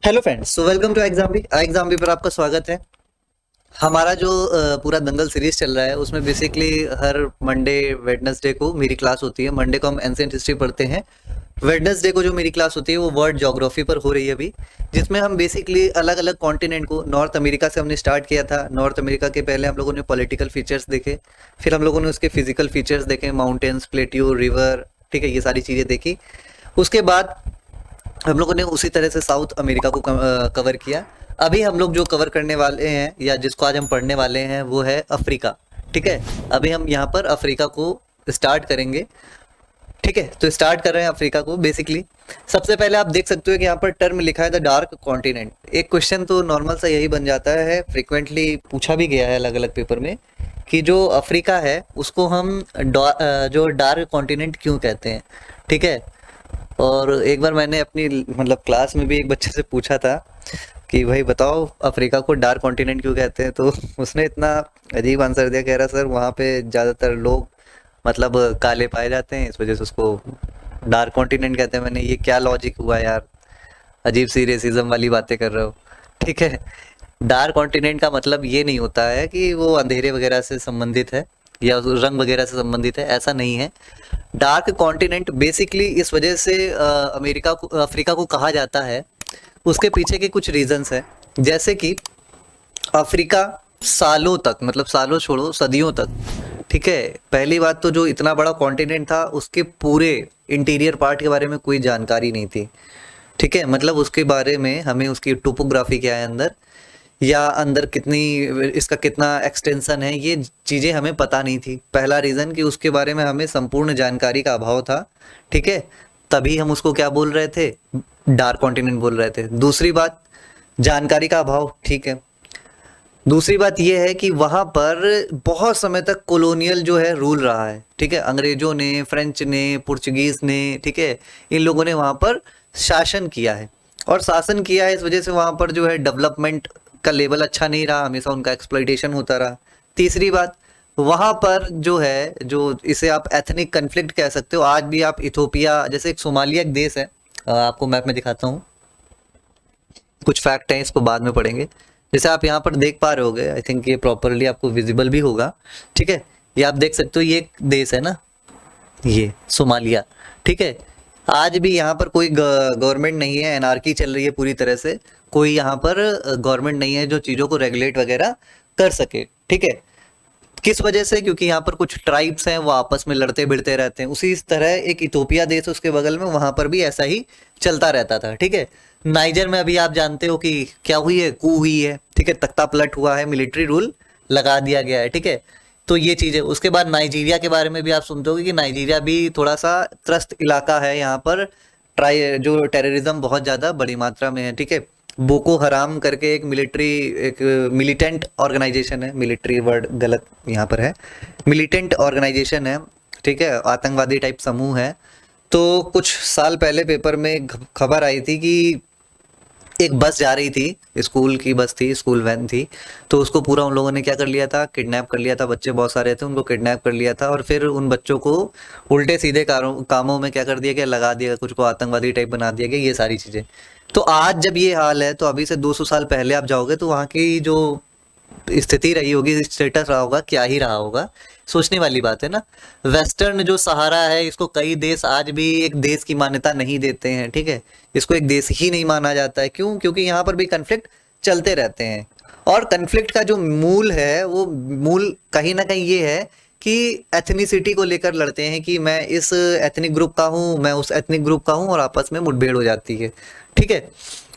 Hello friends, so welcome to exam भी पर आपका स्वागत है। हमारा जो पूरा दंगल सीरीज चल रहा है उसमें बेसिकली हर मंडे वेडनेसडे को मेरी क्लास होती है। मंडे को हम एंशिएंट हिस्ट्री पढ़ते हैं। वेडनेसडे को जो मेरी क्लास होती है वो वर्ल्ड ज्योग्राफी पर हो रही है अभी, जिसमें हम बेसिकली अलग अलग कॉन्टिनेंट को, नॉर्थ अमेरिका से हमने स्टार्ट किया था। नॉर्थ अमेरिका के पहले हम लोगों ने पॉलिटिकल फीचर्स देखे, फिर हम लोगों ने उसके फिजिकल फीचर्स देखे, माउंटेन्स, प्लेट्यू, रिवर, ठीक है, ये सारी चीज़ें देखी। उसके बाद हम लोगों ने उसी तरह से साउथ अमेरिका को कवर किया। अभी हम लोग जो कवर करने वाले हैं या जिसको आज हम पढ़ने वाले हैं वो है अफ्रीका। ठीक है, अभी हम यहाँ पर अफ्रीका को स्टार्ट करेंगे। ठीक है, तो स्टार्ट कर रहे हैं अफ्रीका को। बेसिकली सबसे पहले आप देख सकते हो कि यहाँ पर टर्म लिखा है द डार्क कॉन्टिनेंट। एक क्वेश्चन तो नॉर्मल सा यही बन जाता है, फ्रिक्वेंटली पूछा भी गया है अलग अलग पेपर में, कि जो अफ्रीका है उसको हम जो डार्क कॉन्टिनेंट क्यों कहते हैं। ठीक है, और एक बार मैंने अपनी मतलब क्लास में भी एक बच्चे से पूछा था कि भाई बताओ अफ्रीका को डार्क कॉन्टिनेंट क्यों कहते हैं, तो उसने इतना अजीब आंसर दिया, कह रहा सर वहाँ पे ज़्यादातर लोग मतलब काले पाए जाते हैं, इस वजह से उसको डार्क कॉन्टिनेंट कहते हैं। मैंने ये क्या लॉजिक हुआ यार, अजीब सी रेसिज्म वाली बातें कर रहे हो। ठीक है, डार्क कॉन्टिनेंट का मतलब ये नहीं होता है कि वो अंधेरे वगैरह से संबंधित है या उस रंग वगैरह से संबंधित है, ऐसा नहीं है। डार्क कॉन्टिनेंट बेसिकली इस वजह से अमेरिका को, अफ्रीका को कहा जाता है, उसके पीछे के कुछ रीजंस हैं। जैसे कि अफ्रीका सालों तक, मतलब सालों छोड़ो सदियों तक, ठीक है, पहली बात तो जो इतना बड़ा कॉन्टिनेंट था उसके पूरे इंटीरियर पार्ट के बारे में कोई जानकारी नहीं थी। ठीक है, मतलब उसके बारे में हमें उसकी टोपोग्राफी क्या है अंदर, या अंदर कितनी, इसका कितना एक्सटेंशन है, ये चीज़ें हमें पता नहीं थी। पहला रीज़न कि उसके बारे में हमें संपूर्ण जानकारी का अभाव था। ठीक है, तभी हम उसको क्या बोल रहे थे, डार्क कॉन्टिनेंट बोल रहे थे। दूसरी बात, जानकारी का अभाव, ठीक है। दूसरी बात यह है कि वहाँ पर बहुत समय तक कॉलोनियल जो है रूल रहा है। ठीक है, अंग्रेजों ने, फ्रेंच ने, पुर्तगीज ने, ठीक है, इन लोगों ने वहाँ पर शासन किया है। और शासन किया है इस वजह से वहाँ पर जो है डेवलपमेंट का लेवल अच्छा नहीं रहा, हमेशा उनका एक्सप्लॉइटेशन होता रहा। तीसरी बात, वहाँ पर जो है, जो इसे आप एथनिक कन्फ्लिक्ट कह सकते हो। आज भी आप इथोपिया जैसे एक सोमालिया एक देश है, आपको मैप में दिखाता हूँ, कुछ फैक्ट हैं, इसको बाद में पढ़ेंगे। जैसे आप यहाँ पर देख पा रहे होगे, आई थिंक ये प्रॉपरली आपको विजिबल भी होगा। ठीक है, ये आप देख सकते हो, ये एक देश है ना, ये सोमालिया। ठीक है, आज भी यहाँ पर कोई गवर्नमेंट नहीं है, एनार्की चल रही है पूरी तरह से। कोई यहाँ पर गवर्नमेंट नहीं है जो चीज़ों को रेगुलेट वगैरह कर सके। ठीक है, किस वजह से, क्योंकि यहाँ पर कुछ ट्राइब्स हैं वो आपस में लड़ते भिड़ते रहते हैं। उसी तरह एक इथोपिया देश उसके बगल में, वहां पर भी ऐसा ही चलता रहता था। ठीक है, नाइजर में अभी आप जानते हो कि क्या हुई है, कू हुई है। ठीक है, तख्ता पलट हुआ है, मिलिट्री रूल लगा दिया गया है। ठीक है, तो ये चीज़ है। उसके बाद नाइजीरिया के बारे में भी आप सुनते होगे कि नाइजीरिया भी थोड़ा सा त्रस्त इलाका है। यहाँ पर ट्राई जो टेररिज्म बहुत ज़्यादा बड़ी मात्रा में है। ठीक है, बोको हराम करके एक मिलिट्री, एक मिलिटेंट ऑर्गेनाइजेशन है, मिलिट्री वर्ड गलत यहाँ पर है, मिलिटेंट ऑर्गेनाइजेशन है। ठीक है, आतंकवादी टाइप समूह है। तो कुछ साल पहले पेपर में खबर आई थी कि एक बस जा रही थी, स्कूल की बस थी, स्कूल वैन थी, तो उसको पूरा उन लोगों ने क्या कर लिया था, किडनैप कर लिया था। बच्चे बहुत सारे थे, उनको किडनैप कर लिया था और फिर उन बच्चों को उल्टे सीधे कामों में क्या कर दिया गया, लगा दिया, कुछ को आतंकवादी टाइप बना दिया गया, ये सारी चीज़ें। तो आज जब ये हाल है, तो अभी से 200 साल पहले आप जाओगे तो वहाँ की जो स्थिति रही होगी, स्टेटस रहा होगा, क्या ही रहा होगा। सोचने वाली बात है ना। वेस्टर्न जो सहारा है, इसको कई देश आज भी एक देश की मान्यता नहीं देते हैं। ठीक है, इसको एक देश ही नहीं माना जाता है। क्यों? क्योंकि यहाँ पर भी कन्फ्लिक्ट चलते रहते हैं। और कन्फ्लिक्ट का जो मूल है, वो मूल कहीं ना कहीं ये है कि एथनिसिटी को लेकर लड़ते हैं, कि मैं इस एथनिक ग्रुप का हूँ, मैं उस एथनिक ग्रुप का हूँ, और आपस में मुठभेड़ हो जाती है। ठीक है,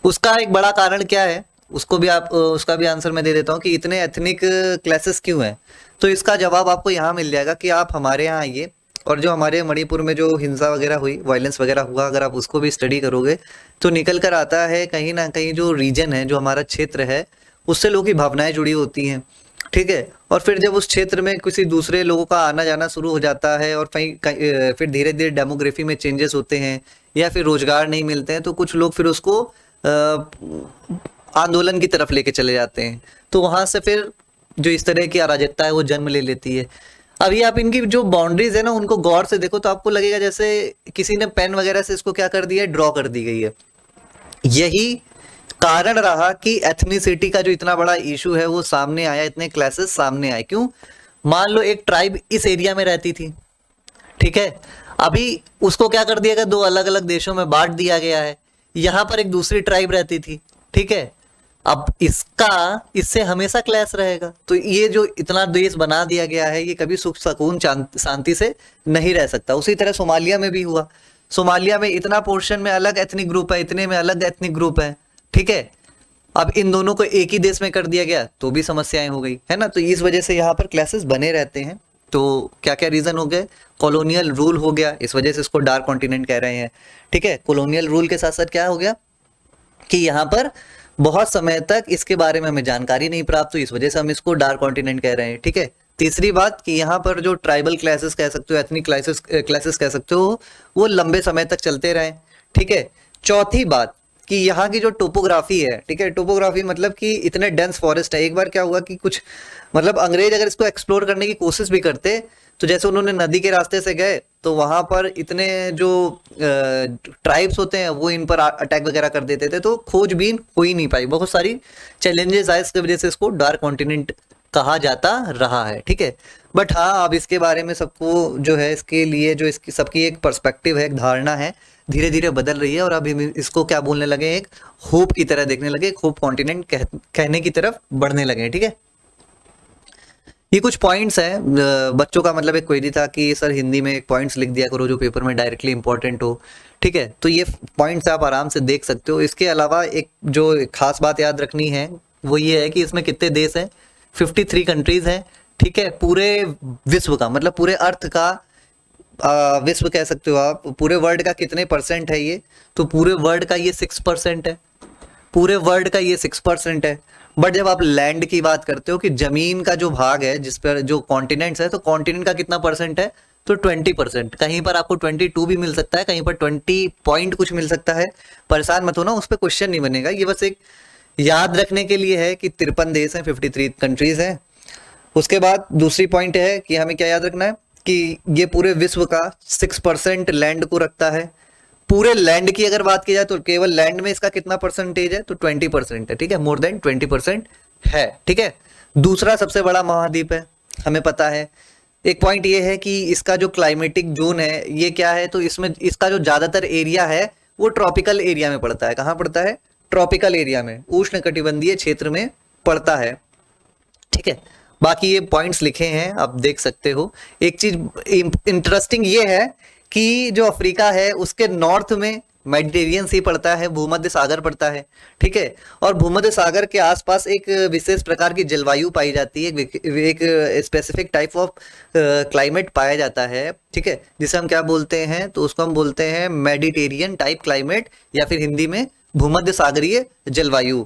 उसका एक बड़ा कारण क्या है, उसको भी आप, उसका भी आंसर मैं दे देता हूँ कि इतने एथनिक क्लासेस क्यों हैं। तो इसका जवाब आपको यहाँ मिल जाएगा कि आप हमारे यहाँ आइए, और जो हमारे मणिपुर में जो हिंसा वगैरह हुई, वायलेंस वगैरह हुआ, अगर आप उसको भी स्टडी करोगे तो निकल कर आता है कहीं ना कहीं जो रीजन है, जो हमारा क्षेत्र है, उससे लोगों की भावनाएं जुड़ी होती हैं। ठीक है, और फिर जब उस क्षेत्र में किसी दूसरे लोगों का आना जाना शुरू हो जाता है, और फिर धीरे धीरे डेमोग्राफी में चेंजेस होते हैं, या फिर रोजगार नहीं मिलते हैं, तो कुछ लोग फिर उसको आंदोलन की तरफ लेके चले जाते हैं। तो वहां से फिर जो इस तरह की अराजकता है वो जन्म ले लेती है। अभी आप इनकी जो बाउंड्रीज है ना, उनको गौर से देखो तो आपको लगेगा जैसे किसी ने पेन वगैरह से इसको क्या कर दिया है, ड्रॉ कर दी गई है। यही कारण रहा कि एथनिसिटी का जो इतना बड़ा इशू है वो सामने आया, इतने क्लासेस सामने आए। क्यों? मान लो एक ट्राइब इस एरिया में रहती थी, ठीक है, अभी उसको क्या कर दिया गया, दो अलग अलग देशों में बांट दिया गया है। यहां पर एक दूसरी ट्राइब रहती थी, ठीक है, अब इसका इससे हमेशा क्लैश रहेगा। तो ये जो इतना देश बना दिया गया है, ये कभी सुख सुकून शांति से नहीं रह सकता। उसी तरह सोमालिया में भी हुआ। सोमालिया में इतना पोर्शन में अलग एथनिक ग्रुप है, इतने में अलग एथनिक ग्रुप है, ठीक है, अब इन दोनों को एक ही देश में कर दिया गया तो भी समस्याएं हो गई, है ना। तो इस वजह से यहाँ पर क्लैसेस बने रहते हैं। तो क्या क्या रीजन हो गए? कॉलोनियल रूल हो गया, इस वजह से इसको डार्क कॉन्टिनेंट कह रहे हैं, ठीक है। कॉलोनियल रूल के साथ साथ क्या हो गया कि यहाँ पर बहुत समय तक इसके बारे में हमें जानकारी नहीं प्राप्त हुई, इस वजह से हम इसको डार्क कॉन्टिनेंट कह रहे हैं, ठीक है। तीसरी बात कि यहाँ पर जो ट्राइबल क्लासेस कह सकते हो, एथनिक क्लासेस कह सकते हो, वो लंबे समय तक चलते रहे, ठीक है। चौथी बात कि यहाँ की जो टोपोग्राफी है, ठीक है, टोपोग्राफी मतलब कि इतने डेंस फॉरेस्ट है। एक बार क्या हुआ कि कुछ मतलब अंग्रेज अगर इसको एक्सप्लोर करने की कोशिश भी करते, तो जैसे उन्होंने नदी के रास्ते से गए तो वहां पर इतने जो ट्राइब्स होते हैं वो इन पर अटैक वगैरह कर देते थे, तो खोजबीन हो ही नहीं पाई। बहुत सारी चैलेंजेस आए, इसकी वजह से इसको डार्क कॉन्टिनेंट कहा जाता रहा है, ठीक है। बट हाँ, अब इसके बारे में सबको जो है, इसके लिए जो इसकी सबकी एक पर्सपेक्टिव है, एक धारणा है, धीरे धीरे बदल रही है। और अभी इसको क्या बोलने लगे, एक होप की तरह देखने लगे, एक होप कॉन्टिनेंट कहने की तरफ बढ़ने लगे, ठीक है। ये कुछ पॉइंट्स हैं। बच्चों का मतलब एक क्वेरी था कि सर हिंदी में एक पॉइंट्स लिख दिया करो जो पेपर में डायरेक्टली इंपॉर्टेंट हो, ठीक है। तो ये पॉइंट्स आप आराम से देख सकते हो। इसके अलावा एक जो खास बात याद रखनी है वो ये है कि इसमें कितने देश हैं, 53 कंट्रीज हैं, ठीक है। पूरे विश्व का मतलब पूरे अर्थ का विश्व कह सकते हो आप, पूरे वर्ल्ड का कितने परसेंट है ये, तो पूरे वर्ल्ड का ये 6% है, पूरे वर्ल्ड का ये 6% है। बट जब आप लैंड की बात करते हो कि जमीन का जो भाग है जिस पर जो कॉन्टिनेंट्स है, तो कॉन्टिनेंट का कितना परसेंट है, तो 20%। कहीं पर आपको 22 भी मिल सकता है, कहीं पर 20 पॉइंट कुछ मिल सकता है। परेशान मत होना, उस पर क्वेश्चन नहीं बनेगा, ये बस एक याद रखने के लिए है कि 53 देश हैं, 53 कंट्रीज हैं। उसके बाद दूसरी पॉइंट है कि हमें क्या याद रखना है कि ये पूरे विश्व का 6% लैंड को रखता है। पूरे लैंड की अगर बात की जाए तो केवल लैंड में इसका कितना परसेंटेज है, तो 20% है, ठीक है, मोर देन 20% है, ठीक है। दूसरा सबसे बड़ा महाद्वीप है, हमें पता है। एक पॉइंट ये है कि इसका जो क्लाइमेटिक जोन है ये क्या है, तो इसमें इसका जो ज्यादातर एरिया है वो ट्रॉपिकल एरिया में पड़ता है। कहाँ पड़ता है? ट्रॉपिकल एरिया में, उष्ण कटिबंधीय क्षेत्र में पड़ता है, ठीक है। बाकी ये पॉइंट्स लिखे हैं, आप देख सकते हो। एक चीज इंटरेस्टिंग ये है कि जो अफ्रीका है उसके नॉर्थ में मेडिटेरियन सी पड़ता है, भूमध्य सागर पड़ता है, ठीक है। और भूमध्य सागर के आसपास एक विशेष प्रकार की जलवायु पाई जाती है, एक स्पेसिफिक टाइप ऑफ क्लाइमेट पाया जाता है, ठीक है, जिसे हम क्या बोलते हैं, तो उसको हम बोलते हैं मेडिटेरियन टाइप क्लाइमेट, या फिर हिंदी में भूमध्य सागरीय जलवायु।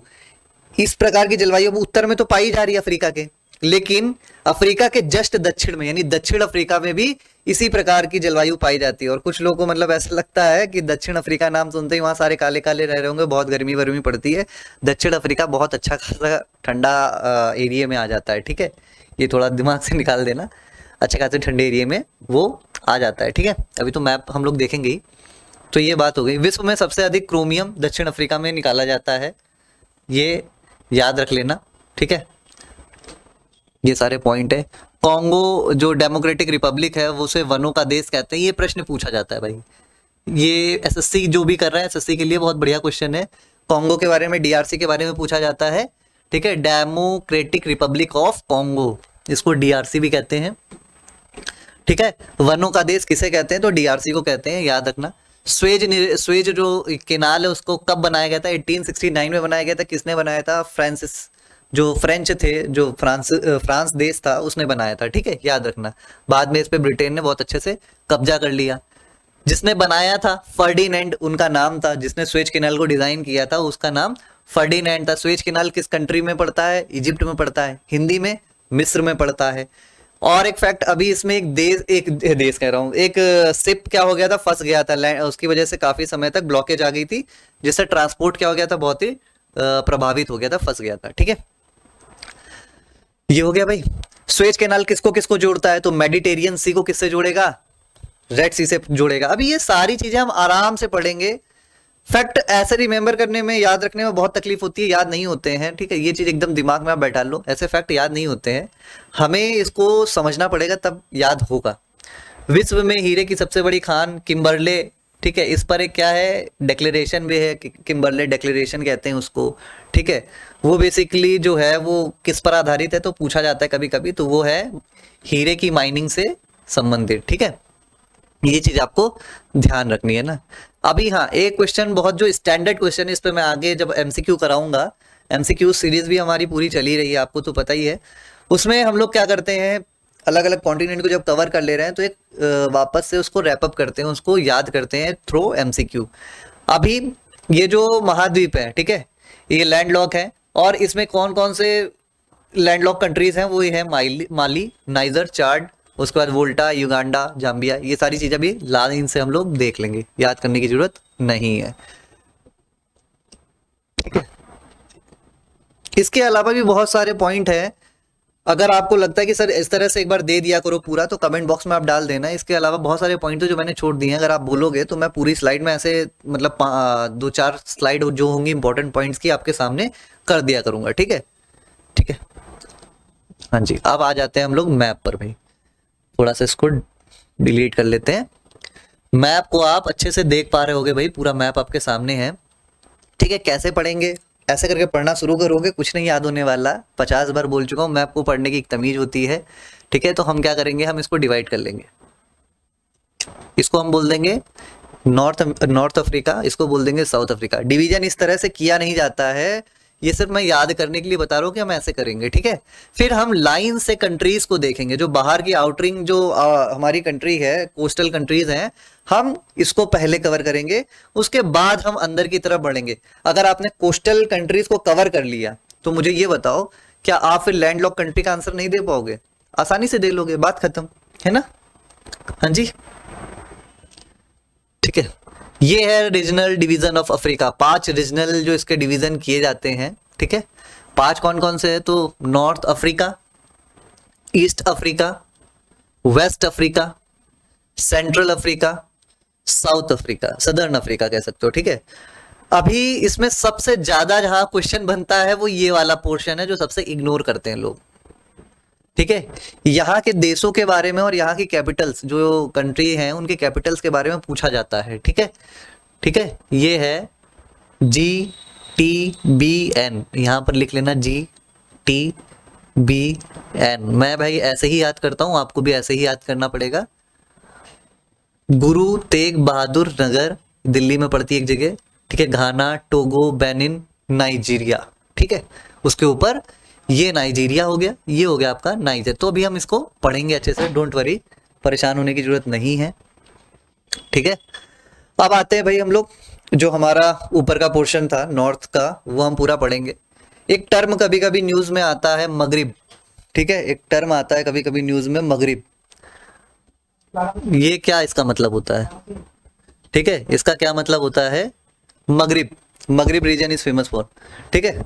इस प्रकार की जलवायु उत्तर में तो पाई जा रही है अफ्रीका के, लेकिन अफ्रीका के जस्ट दक्षिण में यानी दक्षिण अफ्रीका में भी इसी प्रकार की जलवायु पाई जाती है। और कुछ लोगों को मतलब ऐसा लगता है कि दक्षिण अफ्रीका नाम सुनते ही वहां सारे काले काले रह रहे होंगे, बहुत गर्मी वर्मी पड़ती है। दक्षिण अफ्रीका बहुत अच्छा खासा ठंडा एरिया में आ जाता है, ठीक है, ये थोड़ा दिमाग से निकाल देना, अच्छे खासे ठंडे एरिया में वो आ जाता है, ठीक है। अभी तो मैप हम लोग देखेंगे ही। तो ये बात हो गई। विश्व में सबसे अधिक क्रोमियम दक्षिण अफ्रीका में निकाला जाता है, ये याद रख लेना, ठीक है। ये सारे पॉइंट है। कॉन्गो जो डेमोक्रेटिक रिपब्लिक है वो उसे वनों का देश कहते हैं, ये प्रश्न पूछा जाता है भाई। ये एसएससी जो भी कर रहा है, एसएससी के लिए बहुत बढ़िया क्वेश्चन है। कॉन्गो के बारे में, डीआरसी के बारे में पूछा जाता है, ठीक है, डेमोक्रेटिक रिपब्लिक ऑफ कॉन्गो, इसको डीआरसी भी कहते हैं, ठीक है। वनों का देश किसे कहते हैं, तो डीआरसी को कहते हैं, याद रखना। स्वेज जो केनाल है उसको कब बनाया गया था? 1869 में बनाया गया था। किसने बनाया था? फ्रांसिस, जो फ्रेंच थे, जो फ्रांस देश था उसने बनाया था, ठीक है, याद रखना। बाद में इस पे ब्रिटेन ने बहुत अच्छे से कब्जा कर लिया। जिसने बनाया था फर्डिनेंड उनका नाम था, जिसने स्वेज कैनाल को डिजाइन किया था उसका नाम फर्डिनेंड था। स्वेज कैनाल किस कंट्री में पड़ता है? इजिप्ट में पड़ता है, हिंदी में मिस्र में पड़ता है। और एक फैक्ट, अभी इसमें एक देश कह रहा हूँ, एक शिप क्या हो गया था, फंस गया था, उसकी वजह से काफी समय तक ब्लॉकेज आ गई थी, जिससे ट्रांसपोर्ट क्या हो गया था, बहुत ही प्रभावित हो गया था, फंस गया था, ठीक है। ये हो गया भाई। स्वेज कैनाल किसको किसको जोड़ता है, तो मेडिटेरियन सी को किससे जोड़ेगा? रेड सी से जोड़ेगा। अभी ये सारी चीजें हम आराम से पढ़ेंगे, फैक्ट ऐसे रिमेंबर करने में, याद रखने में बहुत तकलीफ होती है, याद नहीं होते हैं, ठीक है, ये चीज एकदम दिमाग में आप बैठा लो, ऐसे फैक्ट याद नहीं होते हैं, हमें इसको समझना पड़ेगा तब याद होगा। विश्व में हीरे की सबसे बड़ी खान किम्बरले, ठीक है, इस पर एक क्या है, डिक्लेरेशन भी है, किम्बरले डिक्लेरेशन कहते हैं उसको, ठीक है। वो बेसिकली जो है वो किस पर आधारित है तो पूछा जाता है कभी कभी, तो वो है हीरे की माइनिंग से संबंधित, ठीक है। ये चीज आपको ध्यान रखनी है ना। अभी हाँ, एक क्वेश्चन बहुत जो स्टैंडर्ड क्वेश्चन है, इस पे मैं आगे जब एमसीक्यू कराऊंगा, एमसीक्यू सीरीज भी हमारी पूरी चली रही है, आपको तो पता ही है। उसमें हम लोग क्या करते हैं, अलग अलग कॉन्टिनेंट को जब कवर कर ले रहे हैं तो एक वापस से उसको रैपअप करते हैं, उसको याद करते हैं थ्रू एमसीक्यू। अभी ये जो महाद्वीप है, ठीक है, ये लैंडलॉक है, और इसमें कौन कौन से लैंडलॉक कंट्रीज हैं, वो ये है माली, नाइजर, चाड, उसके बाद वोल्टा, युगांडा, जाम्बिया, ये सारी चीजें भी लाइन से हम लोग देख लेंगे, याद करने की जरूरत नहीं है, ठीक है। इसके अलावा भी बहुत सारे पॉइंट हैं, अगर आपको लगता है कि सर इस तरह से एक बार दे दिया करो पूरा, तो कमेंट बॉक्स में आप डाल देना। इसके अलावा बहुत सारे पॉइंट जो मैंने छोड़ दिए हैं, अगर आप बोलोगे तो मैं पूरी स्लाइड में ऐसे मतलब 2-4 स्लाइड जो होंगी इंपॉर्टेंट पॉइंट्स की आपके सामने कर दिया करूंगा, ठीक है, ठीक है। हाँ जी, अब आ जाते हैं हम लोग मैप पर भाई, थोड़ा सा इसको डिलीट कर लेते हैं। मैप को आप अच्छे से देख पा रहे होगे भाई, पूरा मैप आपके सामने है, ठीक है। कैसे पढ़ेंगे, ऐसे करके पढ़ना शुरू करोगे, कुछ नहीं याद होने वाला, 50 बार बोल चुका हूँ, मैप को पढ़ने की एक तमीज होती है, ठीक है। तो हम क्या करेंगे, हम इसको डिवाइड कर लेंगे, इसको हम बोल देंगे नॉर्थ अफ्रीका, इसको बोल देंगे साउथ अफ्रीका। डिवीजन इस तरह से किया नहीं जाता है, ये सिर्फ मैं याद करने के लिए बता रहा हूँ कि हम ऐसे करेंगे, ठीक है। फिर हम लाइन से कंट्रीज को देखेंगे, जो बाहर की आउटरिंग जो हमारी कंट्री है, कोस्टल कंट्रीज हैं, हम इसको पहले कवर करेंगे, उसके बाद हम अंदर की तरफ बढ़ेंगे। अगर आपने कोस्टल कंट्रीज को कवर कर लिया तो मुझे ये बताओ, क्या आप फिर लैंडलॉक कंट्री का आंसर नहीं दे पाओगे? आसानी से दे लोगे, बात खत्म है ना। हाँ जी, ठीक है। ये है regional division of Africa, 5 regional जो इसके डिवीजन किए जाते हैं, ठीक है। 5 कौन कौन से है, तो North Africa, East Africa, West Africa, Central Africa, South Africa, Southern Africa कह सकते हो, ठीक है। अभी इसमें सबसे ज्यादा जहां क्वेश्चन बनता है वो ये वाला पोर्शन है, जो सबसे इग्नोर करते हैं लोग, ठीक है। यहाँ के देशों के बारे में और यहाँ की कैपिटल्स जो कंट्री हैं उनके कैपिटल्स के बारे में पूछा जाता है, ठीक है, ठीक है। ये है GTBN, यहाँ पर लिख लेना GTBN। मैं भाई ऐसे ही याद करता हूँ, आपको भी ऐसे ही याद करना पड़ेगा। गुरु तेग बहादुर नगर, दिल्ली में पड़ती है एक जगह, ठीक है। घाना, टोगो, बेनिन, नाइजीरिया, ठीक है। उसके ऊपर ये नाइजीरिया हो गया, ये हो गया आपका नाइजर। तो अभी हम इसको पढ़ेंगे अच्छे से, डोंट वरी, परेशान होने की जरूरत नहीं है, ठीक है। अब आते हैं भाई हम लोग, जो हमारा ऊपर का पोर्शन था नॉर्थ का, वो हम पूरा पढ़ेंगे। एक टर्म कभी कभी न्यूज में आता है मगरिब, ठीक है, एक टर्म आता है कभी कभी न्यूज में मगरिब। ये क्या इसका मतलब होता है, ठीक है, इसका क्या मतलब होता है मगरिब, मगरिब रीजन इज फेमस फॉर, ठीक है।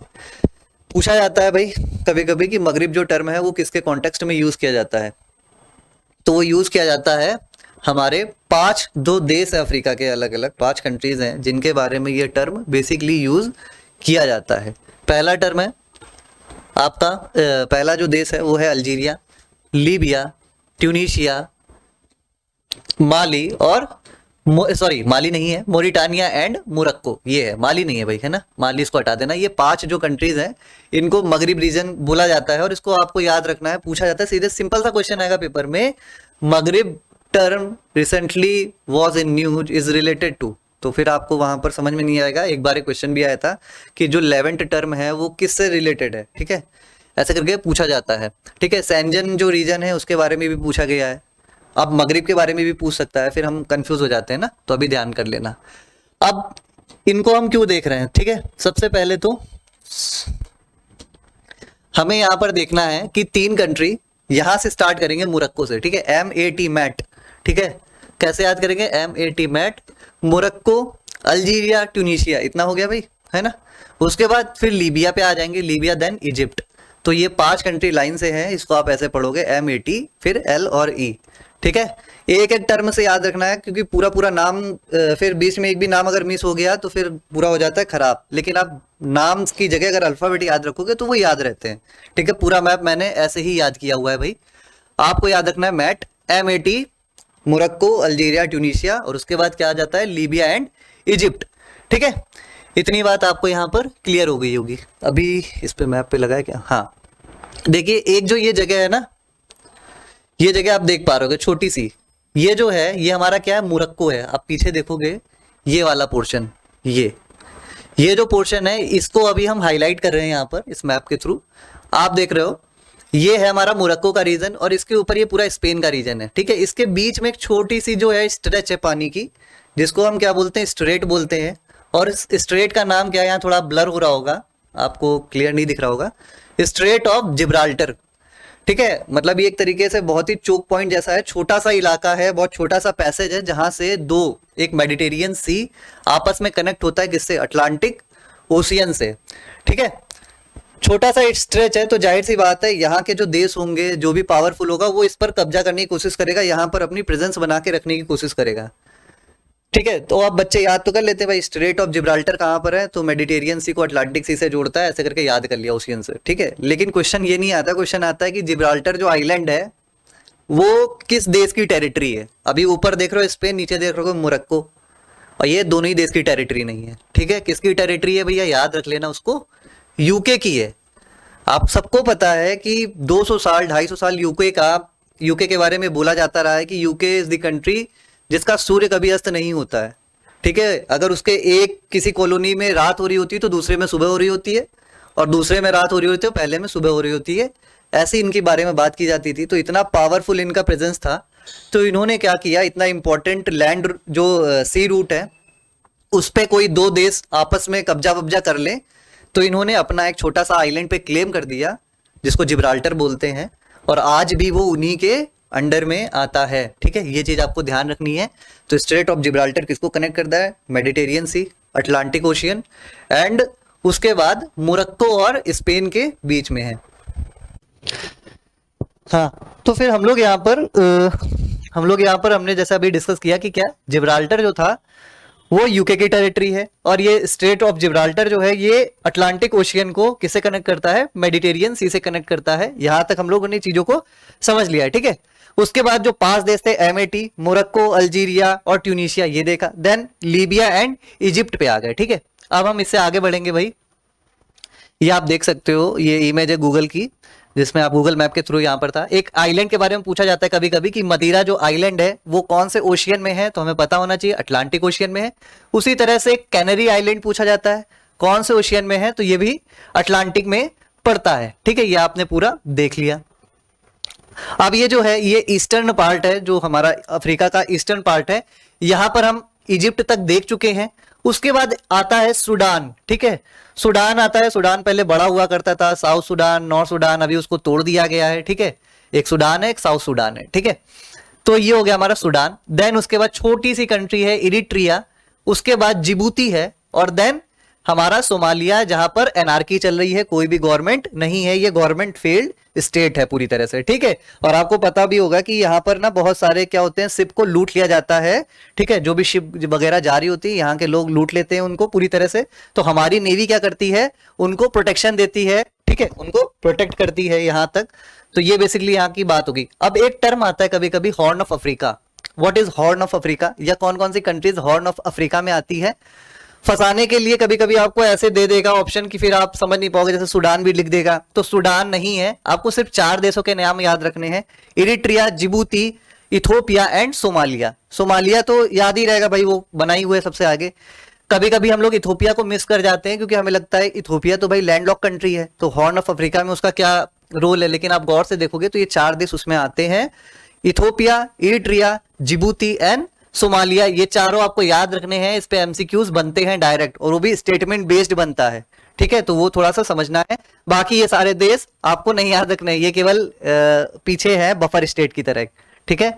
पूछा जाता है भाई कभी कभी कि मगरिब जो टर्म है वो किसके कॉन्टेक्स्ट में यूज किया जाता है, तो वो यूज किया जाता है हमारे 5 दो देश है अफ्रीका के, अलग अलग 5 कंट्रीज हैं जिनके बारे में ये टर्म बेसिकली यूज किया जाता है। पहला टर्म है आपका, पहला जो देश है वो है अल्जीरिया, लीबिया, ट्यूनीशिया, माली और सॉरी माली नहीं है, मोरिटानिया एंड मोरक्को, ये है, माली नहीं है भाई, है ना, माली इसको हटा देना। ये 5 जो कंट्रीज हैं इनको मगरिब रीजन बोला जाता है, और इसको आपको याद रखना है, पूछा जाता है सीधे, सिंपल सा क्वेश्चन आएगा पेपर में, Maghreb term recently was in news is related to, तो फिर आपको वहां पर समझ में नहीं आएगा। एक बार एक क्वेश्चन भी आया था कि जो लेवेंट टर्म है वो किससे रिलेटेड है, ठीक है, ऐसे करके पूछा जाता है, ठीक है। सैंजन जो रीजन है उसके बारे में भी पूछा गया है, अब मगरिब के बारे में भी पूछ सकता है, फिर हम कंफ्यूज हो जाते हैं ना, तो अभी ध्यान कर लेना। अब इनको हम क्यों देख रहे हैं, ठीक है, सबसे पहले तो हमें यहां पर देखना है कि 3 कंट्री, यहां से स्टार्ट करेंगे मोरक्को से, ठीक है, MAT मैट, ठीक है। कैसे याद करेंगे, MAT MAT, Morocco, Algeria, Tunisia, इतना हो गया भाई, है ना। उसके बाद फिर लीबिया पे आ जाएंगे, लीबिया देन इजिप्ट। तो ये 5 कंट्री लाइन से हैं, इसको आप ऐसे पढ़ोगे MAT फिर L और E, ठीक है। एक एक टर्म से याद रखना है, क्योंकि पूरा पूरा नाम फिर बीच में एक भी नाम अगर मिस हो गया तो फिर पूरा हो जाता है खराब। लेकिन आप नाम की जगह अगर अल्फाबेट याद रखोगे तो वो याद रहते हैं। ठीक है, पूरा मैप मैंने ऐसे ही याद किया हुआ है भाई। आपको याद रखना है MAT, MAT, Morocco, Algeria, Tunisia, और उसके बाद क्या आ जाता है, लीबिया एंड इजिप्ट। ठीक है, इतनी बात आपको यहाँ पर क्लियर हो गई होगी। अभी इस पे मैप पे लगा है क्या? हाँ, देखिए एक जो ये जगह है ना, ये जगह आप देख पा रहे हो छोटी सी, ये जो है ये हमारा क्या है, मोरक्को है। आप पीछे देखोगे ये वाला पोर्शन, ये जो पोर्शन है इसको अभी हम हाईलाइट कर रहे हैं यहाँ पर इस मैप के थ्रू। आप देख रहे हो ये है हमारा मोरक्को का रीजन, और इसके ऊपर ये पूरा स्पेन का रीजन है। ठीक है, इसके बीच में एक छोटी सी जो है स्ट्रेच है पानी की, जिसको हम क्या बोलते हैं, स्ट्रेट बोलते हैं। और इस स्ट्रेट का नाम क्या है, यहाँ थोड़ा ब्लर हो रहा होगा, आपको क्लियर नहीं दिख रहा होगा, स्ट्रेट ऑफ जिब्राल्टर। ठीक है, मतलब ये एक तरीके से बहुत ही चोक पॉइंट जैसा है, छोटा सा इलाका है, बहुत छोटा सा पैसेज है, जहां से दो, एक मेडिटेरियन सी आपस में कनेक्ट होता है, किससे, अटलांटिक ओशियन से। ठीक है, छोटा सा स्ट्रेच है, तो जाहिर सी बात है यहाँ के जो देश होंगे, जो भी पावरफुल होगा वो इस पर कब्जा करने की कोशिश करेगा, यहाँ पर अपनी प्रेजेंस बना के रखने की कोशिश करेगा। ठीक है, तो आप बच्चे याद तो कर लेते हैं भाई, स्ट्रेट ऑफ जिब्राल्टर कहाँ पर है, तो मेडिटेरियन सी को अटलांटिक सी से जोड़ता है, ऐसे करके याद कर लिया ओशियन से। ठीक है, लेकिन क्वेश्चन ये नहीं आता, क्वेश्चन आता है कि जिब्राल्टर जो आइलैंड है वो किस देश की टेरिटरी है। अभी ऊपर देख रहे हो स्पेन, नीचे देख रहे हो मोरक्को, और ये दोनों ही देश की टेरिटरी नहीं है। ठीक है, किसकी टेरिटरी है भैया, याद रख लेना उसको, यूके की है। आप सबको पता है कि 200 साल 250 साल यूके के बारे में बोला जाता रहा है कि यूके इज द कंट्री जिसका सूर्य कभी अस्त नहीं होता है। ठीक है, अगर उसके एक किसी कॉलोनी में रात हो रही होती है तो दूसरे में सुबह हो रही होती है, और दूसरे में रात हो रही होती है तो पहले में सुबह हो रही होती है। ऐसे इनके बारे में बात की जाती थी। तो इतना पावरफुल इनका प्रेजेंस था, तो इन्होंने क्या किया, इतना इंपॉर्टेंट लैंड जो सी रूट है उस पे कोई दो देश आपस में कब्जा वब्जा कर ले, तो इन्होंने अपना एक छोटा सा आइलैंड पे क्लेम कर दिया, जिसको जिब्राल्टर बोलते हैं, और आज भी वो उन्हीं के अंडर में आता है। ठीक है, ये चीज आपको ध्यान रखनी है। तो स्ट्रेट ऑफ जिब्राल्टर किसको कनेक्ट करता है, Mediterranean Sea, Atlantic Ocean, and उसके बाद मोरक्को और स्पेन के बीच में है। हाँ, तो फिर हम लोग यहाँ पर हमने जैसा अभी डिस्कस किया कि क्या जिब्राल्टर जो था वो यूके की टेरिटरी है, और ये स्ट्रेट ऑफ जिब्राल्टर जो है ये अटलांटिक ओशियन को किससे कनेक्ट करता है, मेडिटेरियन सी से कनेक्ट करता है। यहां तक हम लोगों ने चीजों को समझ लिया है। ठीक है, उसके बाद जो 5 देश थे, MAT, मोरक्को, अल्जीरिया और ट्यूनीशिया, ये देखा। देन लीबिया एंड इजिप्ट पे आ गए। ठीक है, अब हम इससे आगे बढ़ेंगे भाई। ये आप देख सकते हो, ये इमेज है गूगल की, जिसमें आप गूगल मैप के थ्रू यहाँ पर था। एक आइलैंड के बारे में पूछा जाता है कभी कभी कि मदीरा जो आइलैंड है वो कौन से ओशियन में है, तो हमें पता होना चाहिए अटलांटिक ओशियन में है। उसी तरह से कैनरी आइलैंड पूछा जाता है, कौन से ओशियन में है, तो ये भी अटलांटिक में पड़ता है। ठीक है, ये आपने पूरा देख लिया। अब ये जो है ये ईस्टर्न पार्ट है, जो हमारा अफ्रीका का ईस्टर्न पार्ट है। यहां पर हम इजिप्ट तक देख चुके हैं। उसके बाद आता है सूडान। ठीक है, सूडान आता है। सूडान पहले बड़ा हुआ करता था, साउथ सूडान, नॉर्थ सूडान, अभी उसको तोड़ दिया गया है। ठीक है, एक सूडान है, एक साउथ सूडान है। ठीक है, तो ये हो गया हमारा सूडान। देन उसके बाद छोटी सी कंट्री है इरिट्रिया, उसके बाद जिबूती है, और देन हमारा सोमालिया, जहां पर एनार्की चल रही है, कोई भी गवर्नमेंट नहीं है, ये गवर्नमेंट फेल्ड स्टेट है पूरी तरह से। ठीक है, और आपको पता भी होगा कि यहाँ पर ना बहुत सारे क्या होते हैं, शिप को लूट लिया जाता है। ठीक है, जो भी शिप वगैरह जा रही होती है, यहाँ के लोग लूट लेते हैं उनको पूरी तरह से। तो हमारी नेवी क्या करती है, उनको प्रोटेक्शन देती है। ठीक है, उनको प्रोटेक्ट करती है यहाँ तक। तो ये बेसिकली यहाँ की बात होगी। अब एक टर्म आता है कभी कभी, horn of Africa. What is horn of Africa, या कौन कौन सी कंट्रीज हॉर्न ऑफ अफ्रीका में आती है। फंसाने के लिए कभी कभी आपको ऐसे दे देगा ऑप्शन कि फिर आप समझ नहीं पाओगे, जैसे सूडान भी लिख देगा, तो सूडान नहीं है। आपको सिर्फ 4 देशों के नाम याद रखने हैं, Eritrea, Djibouti, Ethiopia and Somalia. Somalia तो याद ही रहेगा भाई, वो बनाई हुए सबसे आगे। कभी कभी हम लोग इथोपिया को मिस कर जाते हैं, क्योंकि हमें लगता है इथोपिया तो भाई लैंडलॉक कंट्री है, तो हॉर्न ऑफ अफ्रीका में उसका क्या रोल है। लेकिन आप गौर से देखोगे तो ये 4 देश उसमें आते हैं, Ethiopia, Eritrea, Djibouti and Somalia. ये चारों आपको याद रखने हैं, इस पे एमसीक्यूज बनते हैं डायरेक्ट, और वो भी स्टेटमेंट बेस्ड बनता है। ठीक है, तो वो थोड़ा सा समझना है। बाकी ये सारे देश आपको नहीं याद रखने, ये केवल पीछे है बफर स्टेट की तरह। ठीक है,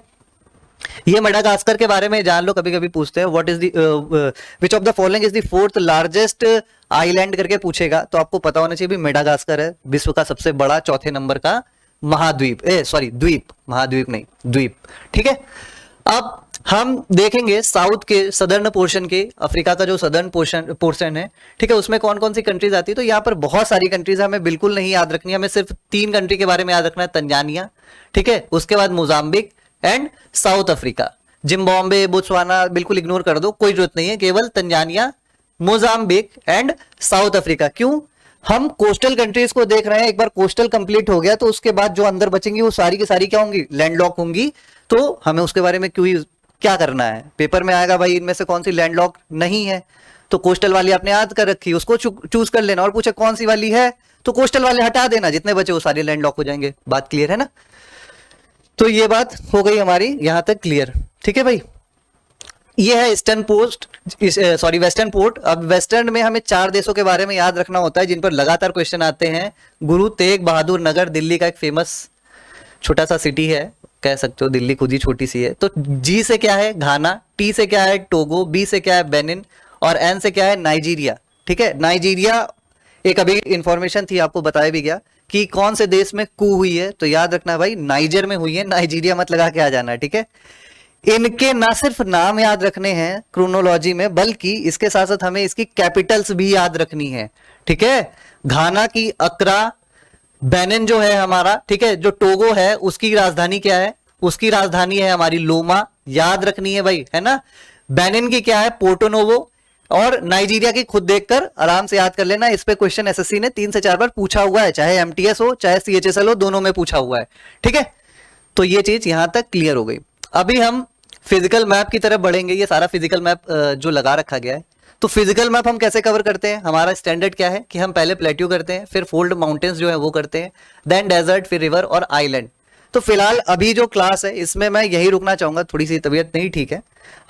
ये मेडागास्कर के बारे में जान लो, कभी कभी पूछते हैं what is the which of the following is the 4th largest island करके पूछेगा, तो आपको पता होना चाहिए भी मेडागास्कर है विश्व का सबसे बड़ा 4थे नंबर का महाद्वीप, द्वीप, महाद्वीप नहीं, द्वीप। ठीक है, अब हम देखेंगे साउथ के सदर्न पोर्शन के अफ्रीका का जो सदर्न पोर्शन है, ठीक है, उसमें कौन कौन सी कंट्रीज आती है। तो यहाँ पर बहुत सारी कंट्रीज हमें बिल्कुल नहीं याद रखनी है, हमें सिर्फ 3 कंट्री के बारे में याद रखना है, तंजानिया, ठीक है, उसके बाद Mozambique and south Africa. Zimbabwe, Botswana बिल्कुल इग्नोर कर दो, कोई जरूरत नहीं है, केवल Tanzania, Mozambique and south Africa. क्यों? हम कोस्टल कंट्रीज को देख रहे हैं, एक बार कोस्टल कंप्लीट हो गया तो उसके बाद जो अंदर बचेंगी वो सारी की सारी क्या होंगी, लैंडलॉक होंगी। तो हमें उसके बारे में क्या करना है, पेपर में आएगा भाई इनमें से कौन सी लैंडलॉक नहीं है, तो कोस्टल वाली आपने याद कर रखी, उसको चूज कर लेना, और पूछे कौन सी वाली है तो कोस्टल वाले हटा देना, जितने बचे वो सारे लैंडलॉक हो जाएंगे। बात क्लियर है ना? तो ये बात हो गई हमारी यहां तक क्लियर, ठीक है भाई। ये है वेस्टर्न पोर्ट। अब वेस्टर्न में हमें 4 देशों के बारे में याद रखना होता है जिन पर लगातार क्वेश्चन आते हैं। गुरु तेग बहादुर नगर, दिल्ली का एक फेमस छोटा सा सिटी है, कह सकते हो, दिल्ली खुद ही छोटी सी है। तो जी से क्या है, घाना, टी से क्या है, टोगो, बी से क्या है, बेनिन, और एन से क्या है, नाइजीरिया, ठीक है। नाइजीरिया एक अभी इंफॉर्मेशन थी, आपको बताया भी गया कि कौन से देश में कू हुई है, तो याद रखना भाई नाइजर में हुई है, नाइजीरिया मत लगा के आ जाना, ठीक है। इनके ना सिर्फ नाम याद रखने हैं क्रोनोलॉजी में, बल्कि इसके साथ साथ हमें इसकी कैपिटल्स भी याद रखनी है, ठीक है। घाना की अक्रा, बेनिन जो है हमारा, ठीक है, जो टोगो है उसकी राजधानी क्या है, उसकी राजधानी है हमारी लोमा, याद रखनी है भाई, है ना। बेनिन की क्या है, पोर्टोनोवो, और नाइजीरिया की खुद देखकर आराम से याद कर लेना। इस पे क्वेश्चन एसएससी ने 3 से 4 बार पूछा हुआ है, चाहे एमटीएस हो चाहे सीएचएसएल हो, दोनों में पूछा हुआ है, ठीक है। तो ये चीज यहां तक क्लियर हो गई। अभी हम फिजिकल मैप की तरफ बढ़ेंगे। ये सारा फिजिकल मैप जो लगा रखा गया है, तो फिजिकल मैप हम कैसे कवर करते हैं, हमारा स्टैंडर्ड क्या है कि हम पहले प्लेट्यू करते हैं, फिर फोल्ड माउंटेन्स जो है वो करते हैं, देन डेजर्ट, फिर रिवर और आइलैंड। तो फिलहाल अभी जो क्लास है इसमें मैं यही रुकना चाहूंगा, थोड़ी सी तबीयत नहीं ठीक है,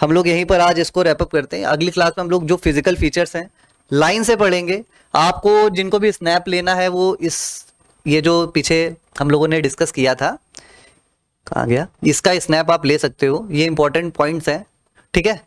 हम लोग यहीं पर आज इसको रैपअप करते हैं। अगली क्लास में हम लोग जो फिजिकल फीचर्स हैं लाइन से पढ़ेंगे। आपको जिनको भी स्नैप लेना है वो ये जो पीछे हम लोगों ने डिस्कस किया था, कहाँ गया, इसका स्नैप आप ले सकते हो, ये इंपॉर्टेंट पॉइंट्स हैं, ठीक है।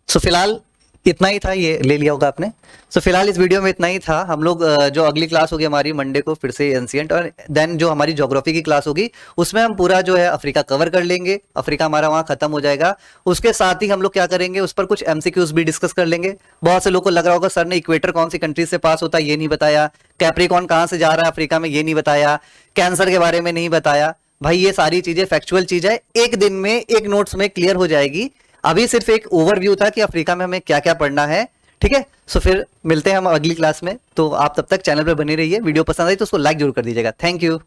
सो फिलहाल इतना ही था, ये ले लिया होगा आपने। सो फिलहाल इस वीडियो में इतना ही था। हम लोग जो अगली क्लास होगी हमारी मंडे को फिर से एंशिएंट, और देन जो हमारी ज्योग्राफी की क्लास होगी उसमें हम पूरा जो है अफ्रीका कवर कर लेंगे। अफ्रीका हमारा वहाँ खत्म हो जाएगा। उसके साथ ही हम लोग क्या करेंगे, उस पर कुछ एमसीक्यूज भी डिस्कस कर लेंगे। बहुत से लोगों को लग रहा होगा सर ने इक्वेटर कौन सी कंट्री से पास होता है ये नहीं बताया, कैप्रिकॉर्न कहाँ से जा रहा है अफ्रीका में ये नहीं बताया, कैंसर के बारे में नहीं बताया। भाई ये सारी चीजें फैक्चुअल चीज है, एक दिन में एक नोट्स में क्लियर हो जाएगी। अभी सिर्फ एक ओवरव्यू था कि अफ्रीका में हमें क्या क्या पढ़ना है, ठीक है। सो फिर मिलते हैं हम अगली क्लास में। तो आप तब तक चैनल पर बने रहिए। वीडियो पसंद आई तो उसको लाइक जरूर कर दीजिएगा। Thank you.